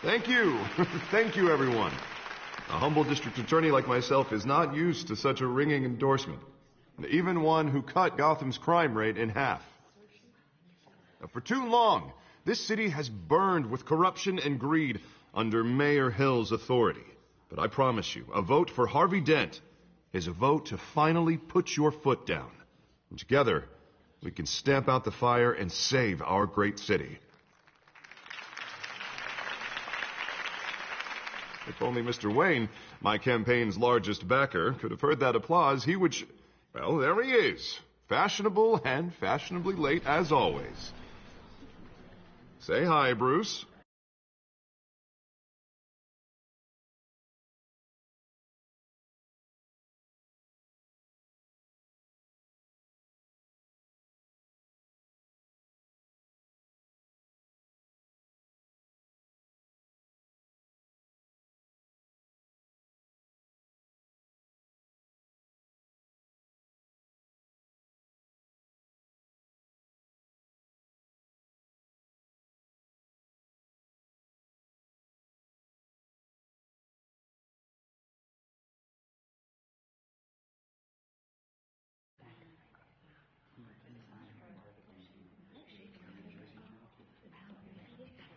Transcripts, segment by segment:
Thank you. Thank you, everyone. A humble district attorney like myself is not used to such a ringing endorsement. Even one who cut Gotham's crime rate in half. For too long, this city has burned with corruption and greed under Mayor Hill's authority. But I promise you, a vote for Harvey Dent is a vote to finally put your foot down. And together, we can stamp out the fire and save our great city. If only Mr. Wayne, my campaign's largest backer, could have heard that applause, he would... Well, there he is. Fashionable and fashionably late as always. Say hi, Bruce.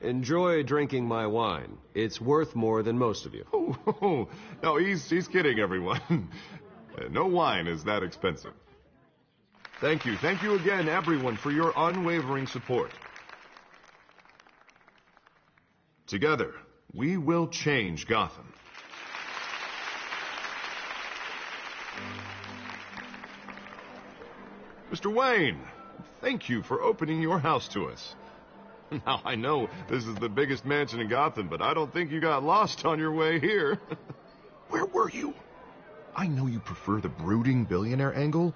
Enjoy drinking my wine. It's worth more than most of you. Oh, no, he's kidding, everyone. No wine is that expensive. Thank you again, everyone, for your unwavering support. Together, we will change Gotham. Mr. Wayne, thank you for opening your house to us. Now, I know this is the biggest mansion in Gotham, but I don't think you got lost on your way here. Where were you? I know you prefer the brooding billionaire angle,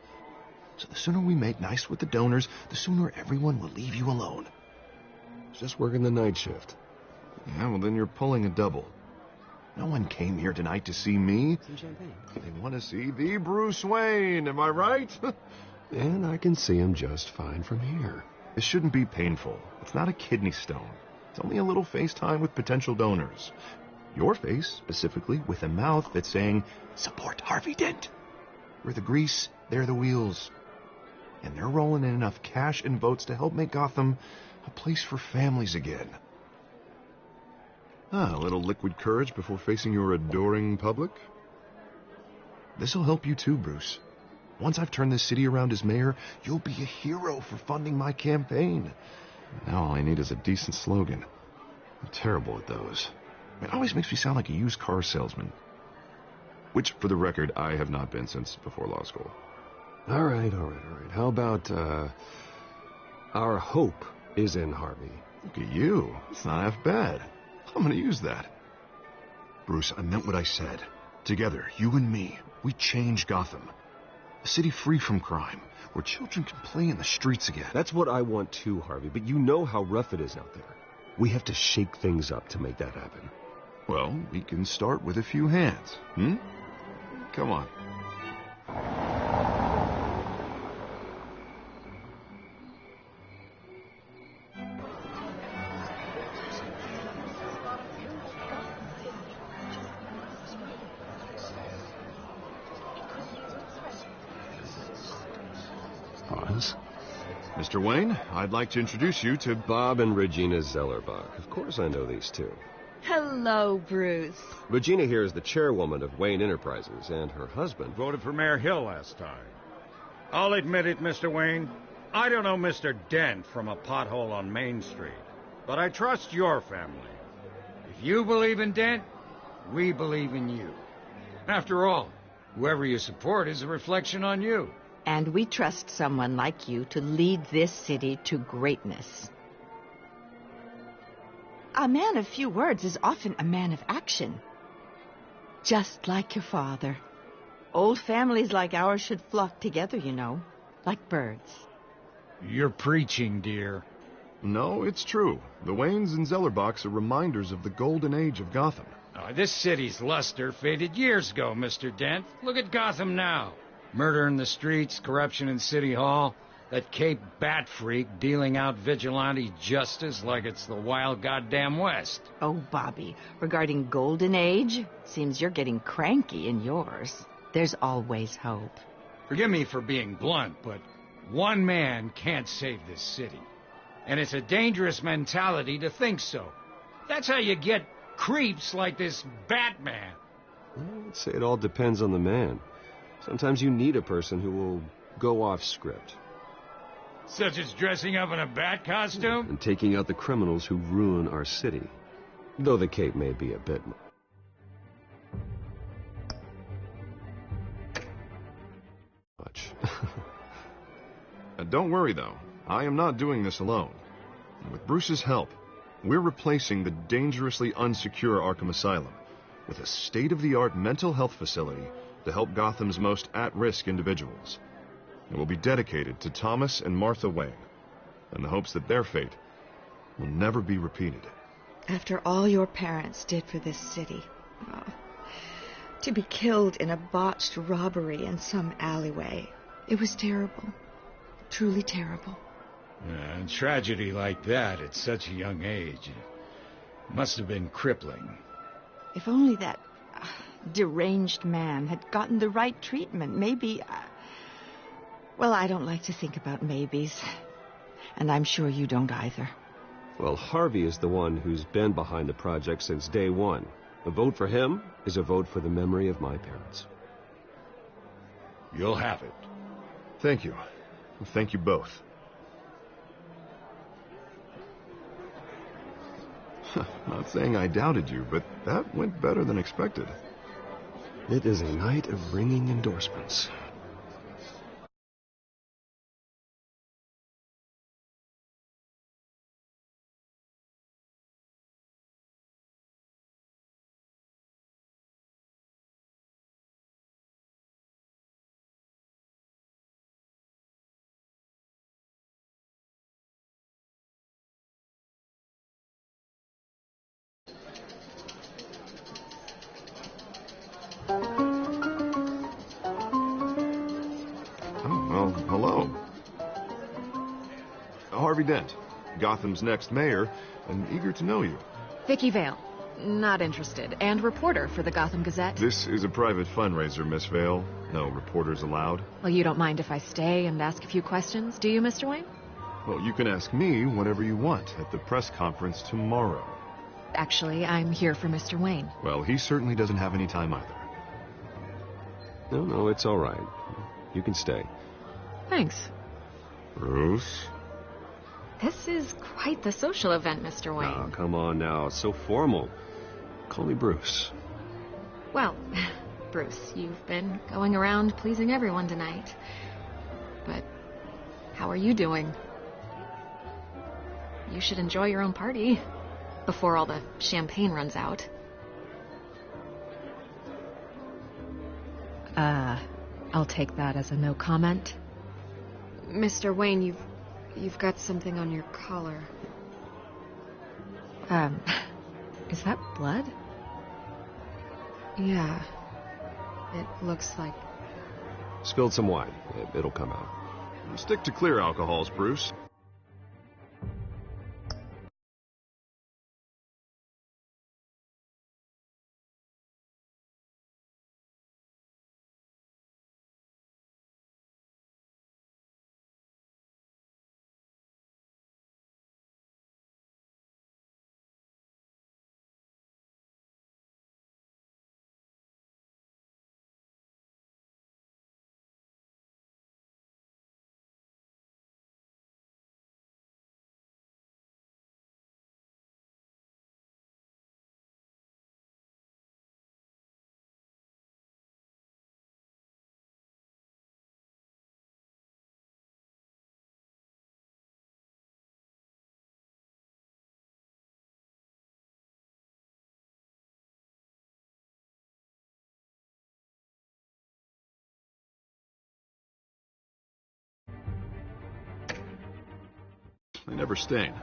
so the sooner we make nice with the donors, the sooner everyone will leave you alone. Just working the night shift. Yeah, well, then you're pulling a double. No one came here tonight to see me. Some champagne. They want to see the Bruce Wayne, am I right? And I can see him just fine from here. This shouldn't be painful. It's not a kidney stone. It's only a little FaceTime with potential donors. Your face, specifically, with a mouth that's saying, support Harvey Dent. We're the grease, they're the wheels. And they're rolling in enough cash and votes to help make Gotham a place for families again. A little liquid courage before facing your adoring public. This'll help you too, Bruce. Once I've turned this city around as mayor, you'll be a hero for funding my campaign. Now all I need is a decent slogan. I'm terrible at those. It always makes me sound like a used car salesman. Which, for the record, I have not been since before law school. All right. How about, our hope is in Harvey? Look at you. It's not half bad. I'm gonna use that. Bruce, I meant what I said. Together, you and me, we change Gotham. A city free from crime, where children can play in the streets again. That's what I want too, Harvey, but you know how rough it is out there. We have to shake things up to make that happen. Well, we can start with a few hands, Come on. Mr. Wayne, I'd like to introduce you to Bob and Regina Zellerbach. Of course I know these two. Hello, Bruce. Regina here is the chairwoman of Wayne Enterprises, and her husband voted for Mayor Hill last time. I'll admit it, Mr. Wayne. I don't know Mr. Dent from a pothole on Main Street, but I trust your family. If you believe in Dent, we believe in you. After all, whoever you support is a reflection on you. And we trust someone like you to lead this city to greatness. A man of few words is often a man of action. Just like your father. Old families like ours should flock together, you know, like birds. You're preaching, dear. No, it's true. The Waynes and Zellerbachs are reminders of the golden age of Gotham. This city's luster faded years ago, Mr. Dent. Look at Gotham now. Murder in the streets, corruption in City Hall. That Cape Bat freak dealing out vigilante justice like it's the wild goddamn West. Oh, Bobby, regarding Golden Age, seems you're getting cranky in yours. There's always hope. Forgive me for being blunt, but one man can't save this city. And it's a dangerous mentality to think so. That's how you get creeps like this Batman. I'd say it all depends on the man. Sometimes you need a person who will go off script. Such as dressing up in a bat costume? And taking out the criminals who ruin our city. Though the Cape may be a bit... much. Don't worry, though. I am not doing this alone. With Bruce's help, we're replacing the dangerously unsecure Arkham Asylum with a state-of-the-art mental health facility to help Gotham's most at-risk individuals. It will be dedicated to Thomas and Martha Wayne, in the hopes that their fate will never be repeated. After all your parents did for this city, oh, to be killed in a botched robbery in some alleyway, it was terrible. Truly terrible. And tragedy like that at such a young age must have been crippling. If only that deranged man had gotten the right treatment, maybe... well, I don't like to think about maybes. And I'm sure you don't either. Well, Harvey is the one who's been behind the project since day one. A vote for him is a vote for the memory of my parents. You'll have it. Thank you. Thank you both. Not saying I doubted you, but that went better than expected. It is a night of ringing endorsements. Hello. Harvey Dent, Gotham's next mayor, and eager to know you. Vicky Vale, not interested, and reporter for the Gotham Gazette. This is a private fundraiser, Miss Vale. No reporters allowed. Well, you don't mind if I stay and ask a few questions, do you, Mr. Wayne? Well, you can ask me whatever you want at the press conference tomorrow. Actually, I'm here for Mr. Wayne. Well, he certainly doesn't have any time either. No, it's all right. You can stay. Thanks. Bruce? This is quite the social event, Mr. Wayne. Oh, come on now. It's so formal. Call me Bruce. Well, Bruce, you've been going around pleasing everyone tonight. But how are you doing? You should enjoy your own party before all the champagne runs out. I'll take that as a no comment. Mr. Wayne, you've got something on your collar. Is that blood? Yeah. It looks like... Spilled some wine. It'll come out. Stick to clear alcohols, Bruce. They never stain.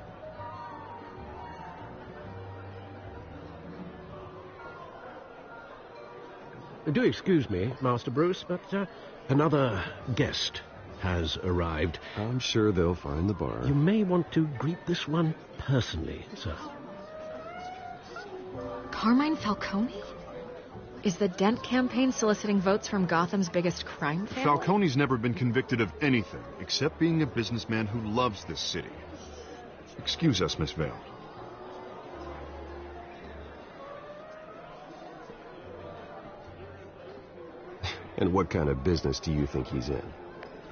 Do excuse me, Master Bruce, but another guest has arrived. I'm sure they'll find the bar. You may want to greet this one personally, sir. Carmine Falcone? Is the Dent campaign soliciting votes from Gotham's biggest crime family? Falcone's never been convicted of anything, except being a businessman who loves this city. Excuse us, Miss Vale. And what kind of business do you think he's in?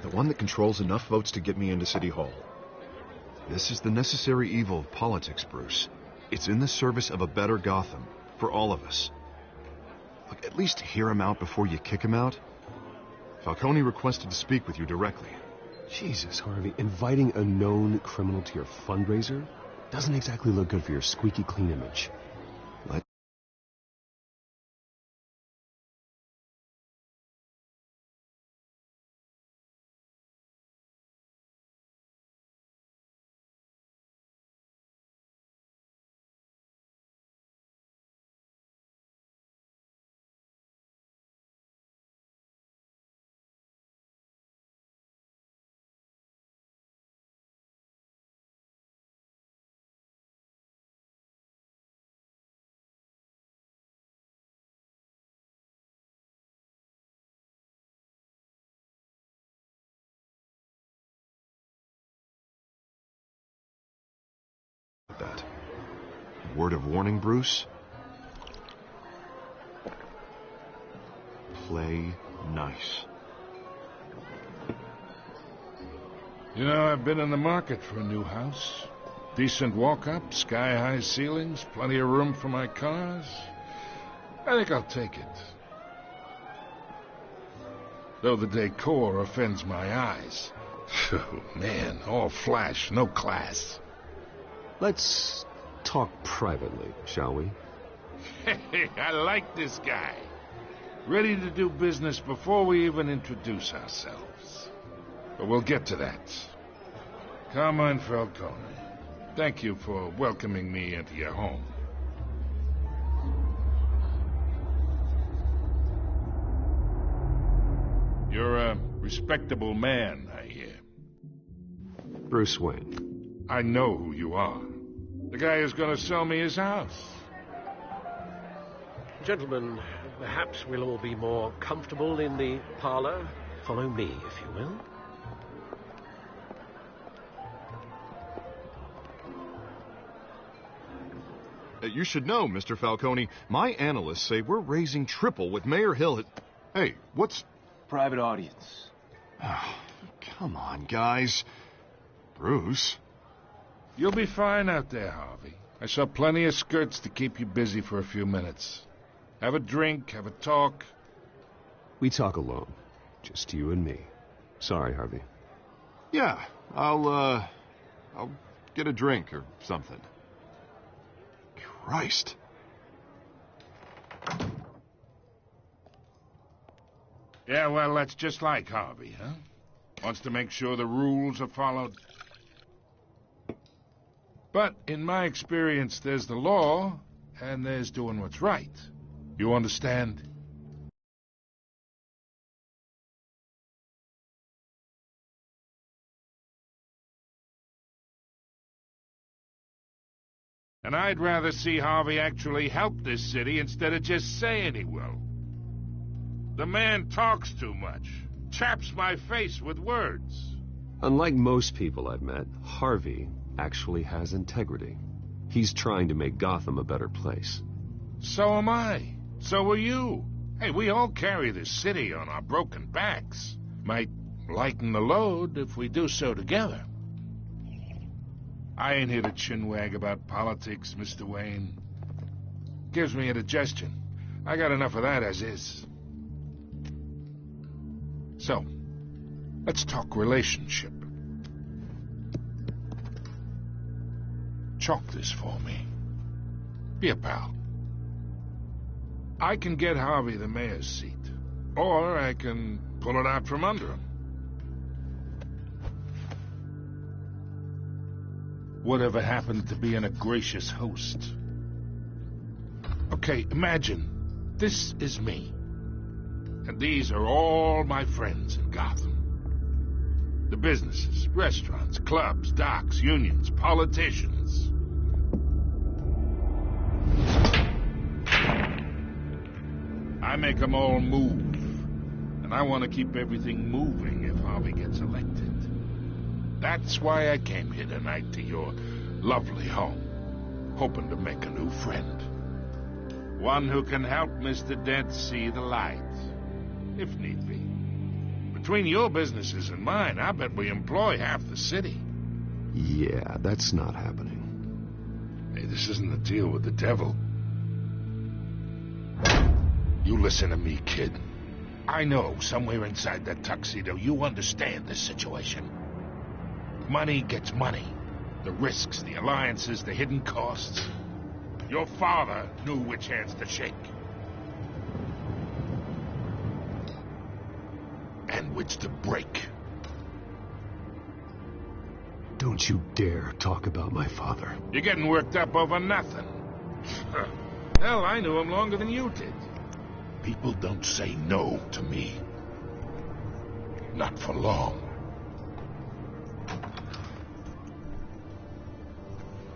The one that controls enough votes to get me into City Hall. This is the necessary evil of politics, Bruce. It's in the service of a better Gotham, for all of us. Look, at least hear him out before you kick him out. Falcone requested to speak with you directly. Jesus, Harvey, inviting a known criminal to your fundraiser doesn't exactly look good for your squeaky clean image. That. A word of warning, Bruce? Play nice. You know, I've been in the market for a new house. Decent walk-up, sky-high ceilings, plenty of room for my cars. I think I'll take it. Though the decor offends my eyes. Oh, man, all flash, no class. Let's talk privately, shall we? Hey, I like this guy. Ready to do business before we even introduce ourselves. But we'll get to that. Carmine Falcone, thank you for welcoming me into your home. You're a respectable man, I hear. Bruce Wayne. I know who you are. The guy who's going to sell me his house. Gentlemen, perhaps we'll all be more comfortable in the parlor. Follow me, if you will. You should know, Mr. Falcone, my analysts say we're raising triple with Mayor Hill. Hey, what's... Private audience. Oh, come on, guys. Bruce... You'll be fine out there, Harvey. I saw plenty of skirts to keep you busy for a few minutes. Have a drink, have a talk. We talk alone. Just you and me. Sorry, Harvey. Yeah, I'll get a drink or something. Christ. Yeah, well, that's just like Harvey, huh? Wants to make sure the rules are followed. But in my experience, there's the law, and there's doing what's right. You understand? And I'd rather see Harvey actually help this city instead of just saying he will. The man talks too much, chaps my face with words. Unlike most people I've met, Harvey actually has integrity. He's trying to make Gotham a better place. So am I. So are you. Hey, we all carry this city on our broken backs. Might lighten the load if we do so together. I ain't here to chinwag about politics, Mr. Wayne. Gives me indigestion. I got enough of that as is. So, let's talk relationship. Chalk this for me. Be a pal. I can get Harvey the mayor's seat, or I can pull it out from under him. Whatever happened to being a gracious host? Okay, imagine this is me, and these are all my friends in Gotham. The businesses, restaurants, clubs, docks, unions, politicians. I make them all move. And I want to keep everything moving if Harvey gets elected. That's why I came here tonight to your lovely home, hoping to make a new friend. One who can help Mr. Dent see the light, if need be. Between your businesses and mine, I bet we employ half the city. Yeah, that's not happening. Hey, this isn't a deal with the devil. You listen to me, kid. I know somewhere inside that tuxedo you understand this situation. Money gets money. The risks, the alliances, the hidden costs. Your father knew which hands to shake. And which to break. Don't you dare talk about my father. You're getting worked up over nothing. Hell, I knew him longer than you did. People don't say no to me. Not for long.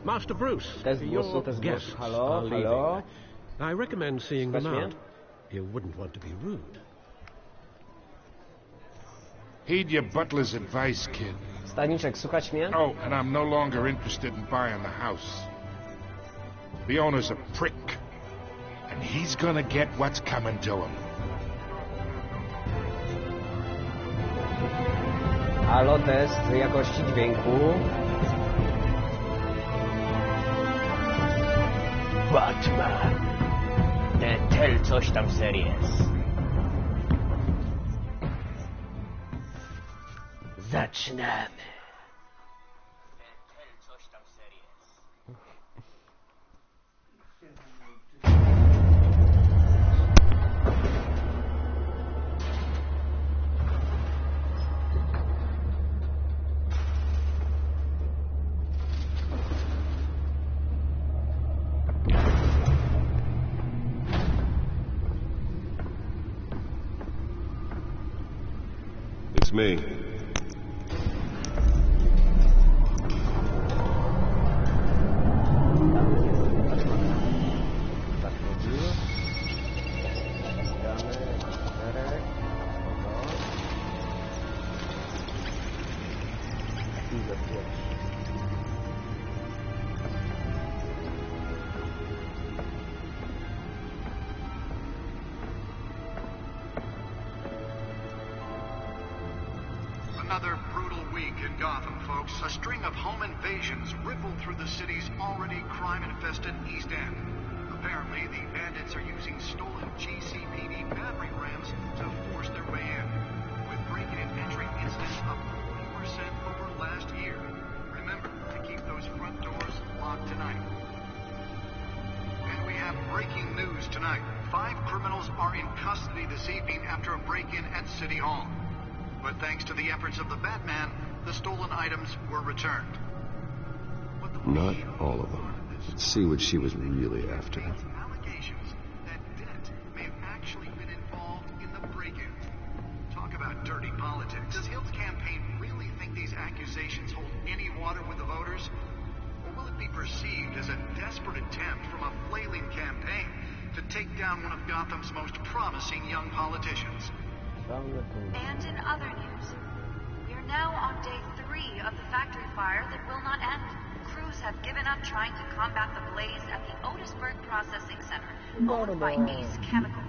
Master Bruce, Test your głosu, test guests głosu. Halo, are leaving. halo. I recommend seeing them Słychać out. mnie? You wouldn't want to be rude. Heed your butler's advice, kid. Staniczek, słuchać mnie? Oh, and I'm no longer interested in buying the house. The owner's a prick. And he's gonna get what's coming to him. Halo, test jakości dźwięku. Batman. Tell coś tam series. Zaczynamy. It's me. Another brutal week in Gotham, folks. A string of home invasions rippled through the city's already crime-infested East End. Apparently, the bandits are using stolen GCPD battering rams to force their way in, with break-in and entry incidents up 40% over last year. Remember to keep those front doors locked tonight. And we have breaking news tonight. 5 criminals are in custody this evening after a break-in at City Hall. But thanks to the efforts of the Batman, the stolen items were returned. Not all of them. Let's see what she was really after. Allegations that Dent may have actually been involved in the break-in. Talk about dirty politics. Does Hill's campaign really think these accusations hold any water with the voters? Or will it be perceived as a desperate attempt from a flailing campaign to take down one of Gotham's most promising young politicians? And in other news, we are now on day 3 of the factory fire that will not end. Crews have given up trying to combat the blaze at the Otisburg Processing Center, owned by Ace Chemical.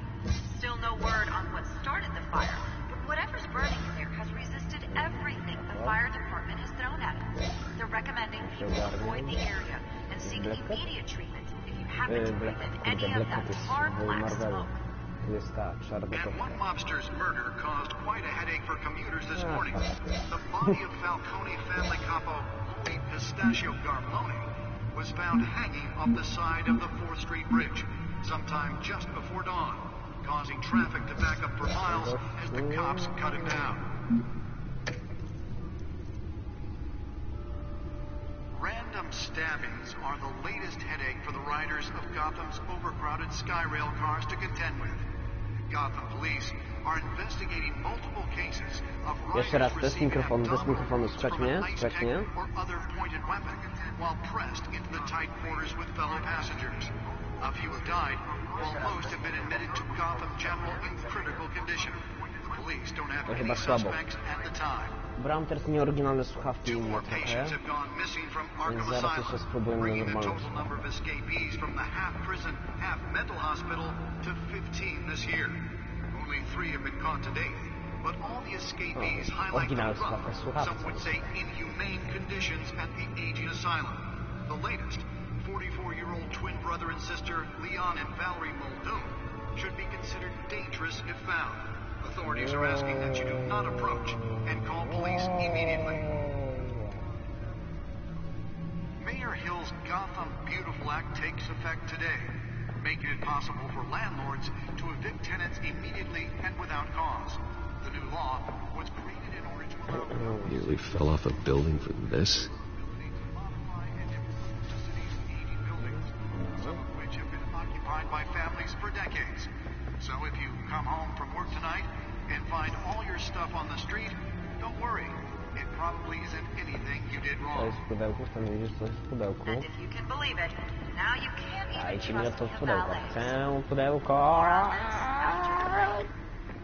Still no word on what started the fire, but whatever's burning here has resisted everything the fire department has thrown at it. They're recommending people avoid the area and seek immediate treatment if you happen to breathe in any of that hard black smoke. And one mobster's murder caused quite a headache for commuters this morning. The body of Falcone family capo Louis Pistachio Garmone was found hanging off the side of the 4th Street Bridge sometime just before dawn, causing traffic to back up for miles as the cops cut him down. Random stabbings are the latest headache for the riders of Gotham's overcrowded Skyrail cars to contend with. Gotham police are investigating multiple cases of Jeszcze raz, riders test receiving mikrofonu, słuchać from mnie? an ice Słuchać pick mnie? or other pointed weapon while pressed into the tight quarters with fellow passengers. A few have died, while most have been admitted to Gotham General in critical condition. The police don't have any suspects at the time. Brałem teraz nieoryginalne słuchawki Two inne more trochę, patients have gone missing from więc Arkham zaraz jeszcze Asylum, spróbujemy na bringing the normalne total number of escapees from the half-prison, half-mental hospital to 15 this year. Only 3 have been caught to date, but all the escapees highlight the rough, some would say inhumane conditions at the aging asylum. The latest, 44-year-old twin brother and sister Leon and Valerie Muldoon, should be considered dangerous if found. Authorities are asking that you do not approach and call police immediately. Mayor Hill's Gotham Beautiful Act takes effect today, making it possible for landlords to evict tenants immediately and without cause. The new law was created in order to allow... Nearly fell off a building for this. Some of which have been occupied by families for decades. So if you come home from work tonight and find all your stuff on the street, don't worry. It probably isn't anything you did To wrong. jest w pudełku, chcę wiedzieć, co jest w pudełku. And if you can believe it, now you can't even Dajcie mi trust to me w a pudełko. valet. Chcę pudełko.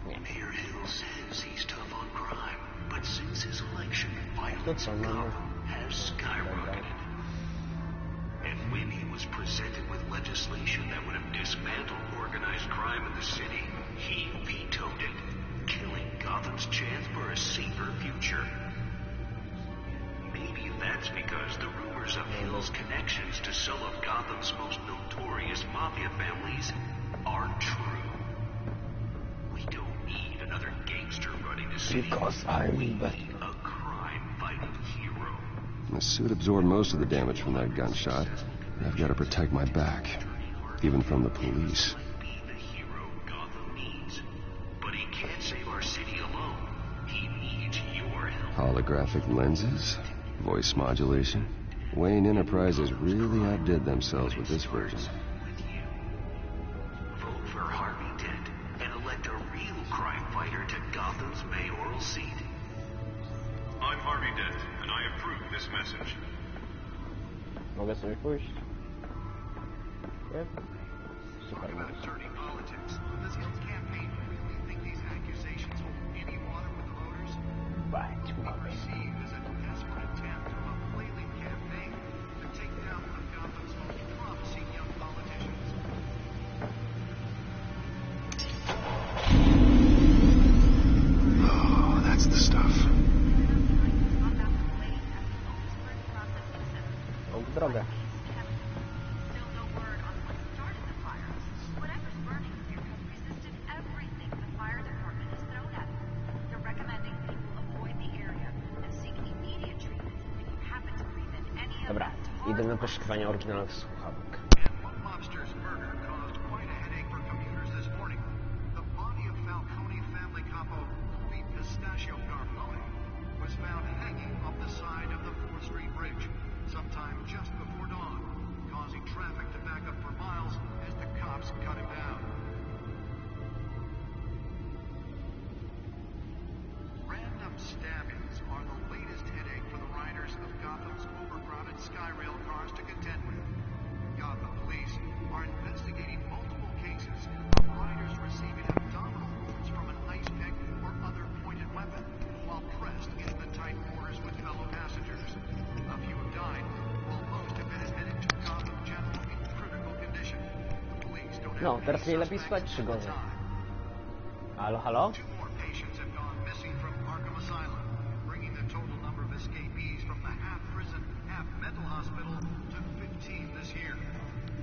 Mayor Hill says he's tough on crime, but since his election, To violence co in mamy? Gotham has skyrocketed. And when he was presented with legislation that would have dismantled organized crime in the city, he vetoed it, killing Gotham's chance for a safer future. Maybe that's because the rumors of Hill's connections to some of Gotham's most notorious mafia families aren't true. We don't need another gangster running the city. Because I'm We need a crime-fighting hero. The suit absorbed most of the damage from that gunshot. I've got to protect my back, even from the police. Be the hero Gotham needs, but he can't save our city alone. He needs your help. Holographic lenses, voice modulation. Wayne Enterprises really outdid themselves with this version. With you. Vote for Harvey Dent and elect a real crime fighter to Gotham's mayoral seat. I'm Harvey Dent, and I approve this message. Mogę sobie pójść? Nie? Super. About dirty politics. Does Hill's campaign really think these accusations hold any water with the voters? Being perceived as a desperate attempt of a flailing campaign to take down one of Gotham's most promising young politicians. Oh, that's the stuff. O, w drogę. Still no word on what started the fire. Whatever's burning here has resisted everything the fire department has thrown at it. They're recommending people avoid the area and seek immediate treatment if you happen to breathe in any of Dobra, that idę na poszukiwanie oryginalnych słuchawek. And one lobster's murder caused quite a headache for commuters this morning. The body of Falcone family capo Louis Pistachio Garfone was found hanging off the side of the 4th Street Bridge sometime just before dawn, causing traffic to back up for miles as the cops cut him down. Random stabbings are the latest headache for the riders of Gotham's overcrowded Skyrail cars to contend with. Gotham police are investigating multiple cases of riders receiving abdominal wounds from an ice pick or other pointed weapon while pressed into the tight quarters with fellow passengers. A few have died, while most have been admitted to Gotham General in critical condition. The police don't have No, any teraz mnie lepiej suspects słychać at czy the gorzej? time. Halo, halo? 2 more patients have gone missing from Arkham Asylum, bringing the total number of escapees from the half-prison, half-mental hospital to 15 this year.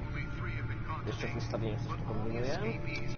Only 3 have been caught to Jeszcze w date, ustawieniu coś but all the kombinuję. escapees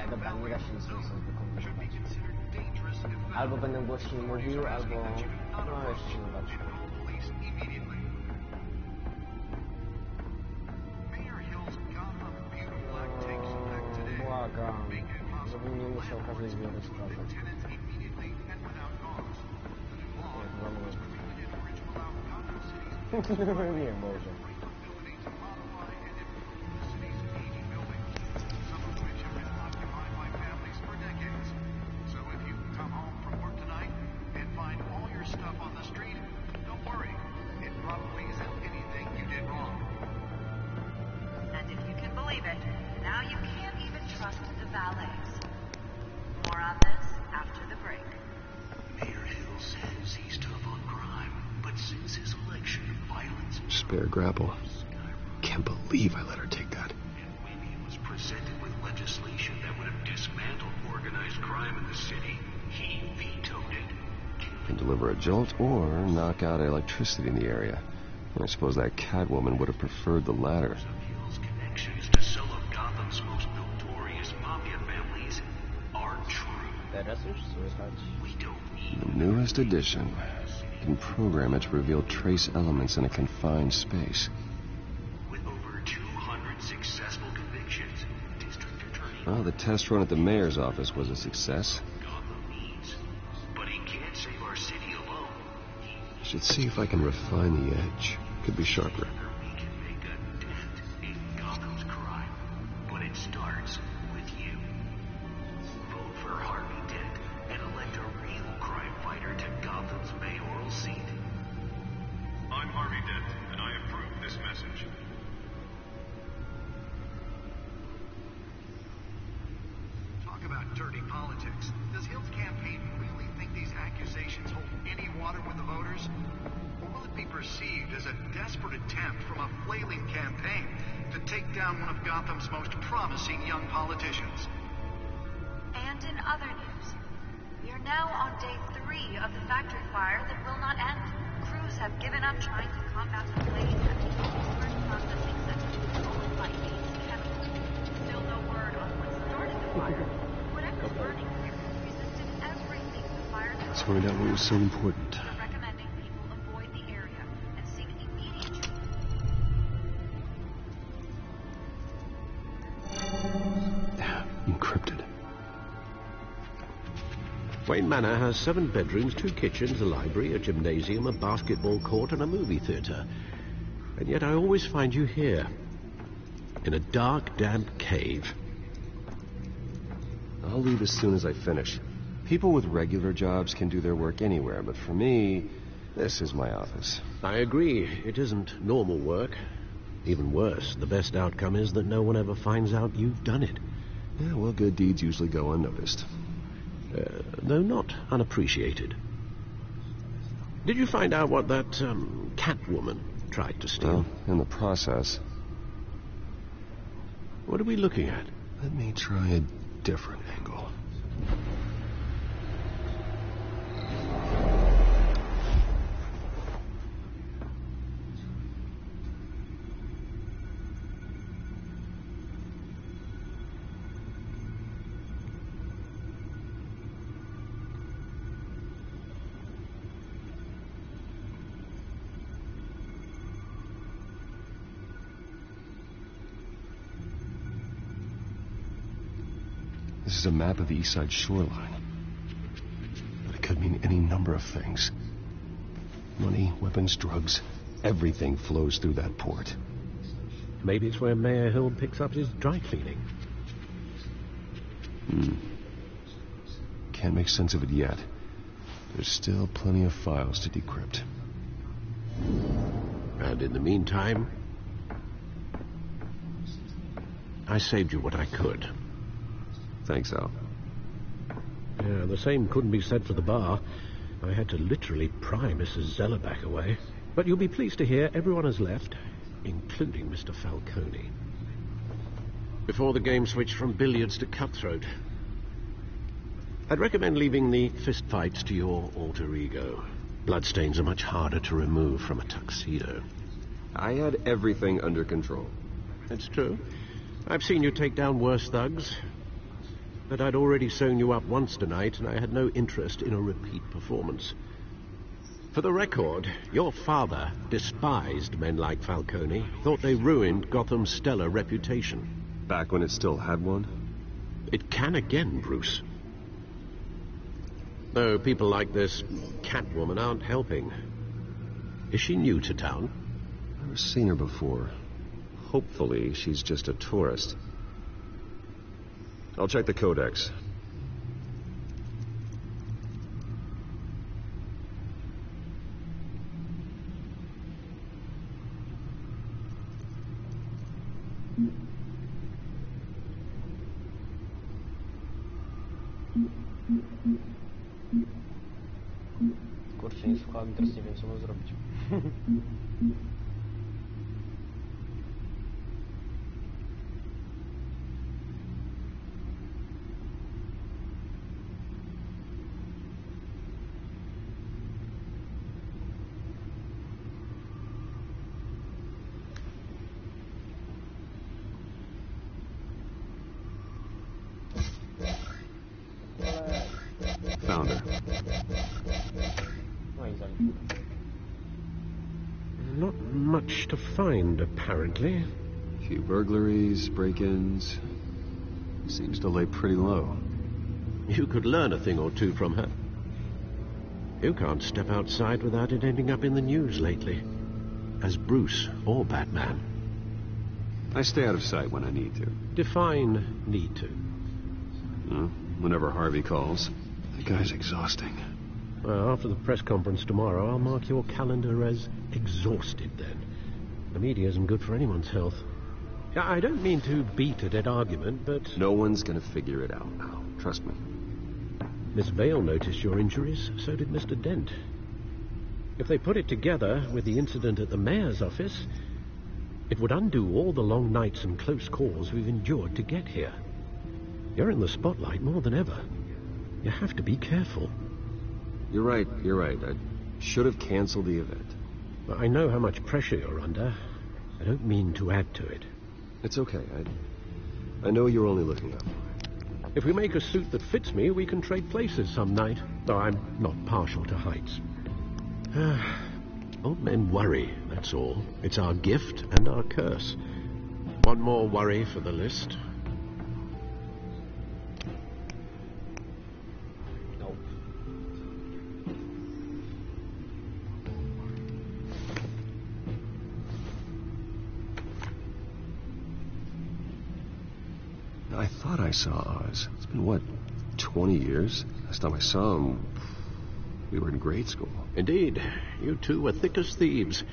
Dobra, nie da się nic sobie wykombinować. Albo będę głośniej mówił, albo... No, jeszcze się zobaczę. Błagam, żebym nie musiał każdej zmiany sprawdzać. Nie może. Spare grapple. Can't believe I let her take that. When he was presented with legislation that would have dismantled organized crime in the city, he vetoed it. Can deliver a jolt or knock out electricity in the area. I suppose that Catwoman would have preferred the latter. Hill's connections to some of Gotham's most notorious mafia families are true. We don't need The newest edition. Can program it to reveal trace elements in a confined space. With over 200 successful convictions, District Attorney... Well, the test run at the mayor's office was a success. Gotham needs. But he can't save our city alone. I should see if I can refine the edge. Could be sharper. We can make a dent in Gotham's crime. But it starts with you. Vote for Harvey Dent and elect a real crime fighter to Gotham's mayoral seat. I'm Harvey Dent, and I approve this message. Talk about dirty politics. Does Hill's campaign really think these accusations hold any water with the voters? Or will it be perceived as a desperate attempt from a flailing campaign to take down one of Gotham's most promising young politicians? And in other news, we are now on day 3 of the factory fire that will not end. Crews have given up trying to combat the blaze at the Otisburg processing center owned by Ace Chemicals. Still no word on what started the fire. Whatever's burning here resisted everything the fire could. Let's find out what was so important. They're recommending people avoid the area and seek immediate... Encrypted. Wayne Manor has 7 bedrooms, 2 kitchens, a library, a gymnasium, a basketball court, and a movie theatre. And yet I always find you here, in a dark, damp cave. I'll leave as soon as I finish. People with regular jobs can do their work anywhere, but for me, this is my office. I agree. It isn't normal work. Even worse, the best outcome is that no one ever finds out you've done it. Yeah, well, good deeds usually go unnoticed. Though not unappreciated. Did you find out what that Catwoman tried to steal? Well, in the process. What are we looking at? Let me try a different angle. This is a map of the East Side shoreline. But it could mean any number of things. Money, weapons, drugs, everything flows through that port. Maybe it's where Mayor Hill picks up his dry cleaning. Can't make sense of it yet. There's still plenty of files to decrypt. And in the meantime, I saved you what I could. Thanks, Al. Yeah, the same couldn't be said for the bar. I had to literally pry Mrs. Zellerback away. But you'll be pleased to hear everyone has left, including Mr. Falcone. Before the game switched from billiards to cutthroat. I'd recommend leaving the fistfights to your alter ego. Bloodstains are much harder to remove from a tuxedo. I had everything under control. It's true. I've seen you take down worse thugs. But I'd already sewn you up once tonight, and I had no interest in a repeat performance. For the record, your father despised men like Falcone, thought they ruined Gotham's stellar reputation. Back when it still had one? It can again, Bruce. Though people like this Catwoman aren't helping. Is she new to town? Never seen her before. Hopefully, she's just a tourist. I'll check the codex. Kurczę, nie słuchałem, teraz nie wiem, co mam zrobić. Found her. Not much to find, apparently. Few burglaries, break-ins. Seems to lay pretty low. You could learn a thing or two from her. You can't step outside without it ending up in the news lately. As Bruce or Batman. I stay out of sight when I need to. Define need to. Whenever Harvey calls. The guy's exhausting. Well, after the press conference tomorrow, I'll mark your calendar as exhausted then. The media isn't good for anyone's health. I don't mean to beat a dead argument, but... No one's gonna figure it out now. Trust me. Miss Vale noticed your injuries, so did Mr. Dent. If they put it together with the incident at the mayor's office, it would undo all the long nights and close calls we've endured to get here. You're in the spotlight more than ever. You have to be careful. You're right. I should have canceled the event. But I know how much pressure you're under. I don't mean to add to it. It's okay. I know you're only looking up. If we make a suit that fits me, we can trade places some night. Though I'm not partial to heights. Old men worry, that's all. It's our gift and our curse. One more worry for the list. I thought I saw Oz. It's been, what, 20 years? Last time I saw him, we were in grade school. Indeed. You two were thick as thieves.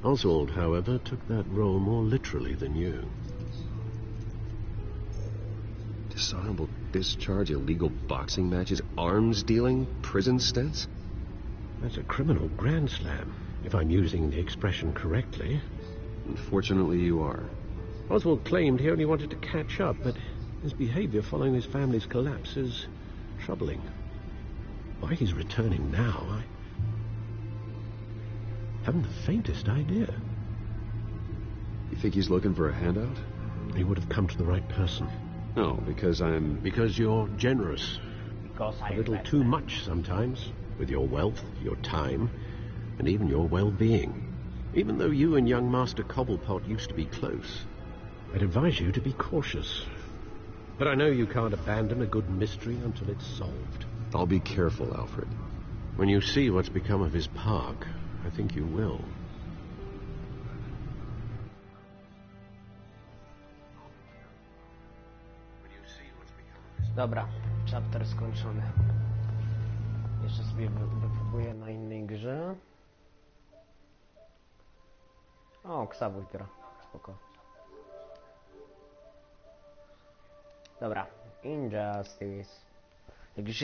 Oswald, however, took that role more literally than you. Dishonorable discharge, illegal boxing matches, arms dealing, prison stints? That's a criminal grand slam, if I'm using the expression correctly. Unfortunately, you are. Oswald claimed he only wanted to catch up, but his behavior following his family's collapse is troubling. Why he's returning now, I haven't the faintest idea. You think he's looking for a handout? He would have come to the right person. No, because I'm... Because you're generous. Because a little too much sometimes, with your wealth, your time, and even your well-being. Even though you and young Master Cobblepot used to be close, I'd advise you to be cautious. But I know you can't abandon a good mystery until it's solved. I'll be careful, Alfred. When you see what's become of his park, I think you will. Dobra, chapter skończony. Jeszcze sobie wypróbuję na innej grze. O, Ksawój gra. Spoko. Dobra, Injustice. Jak już jest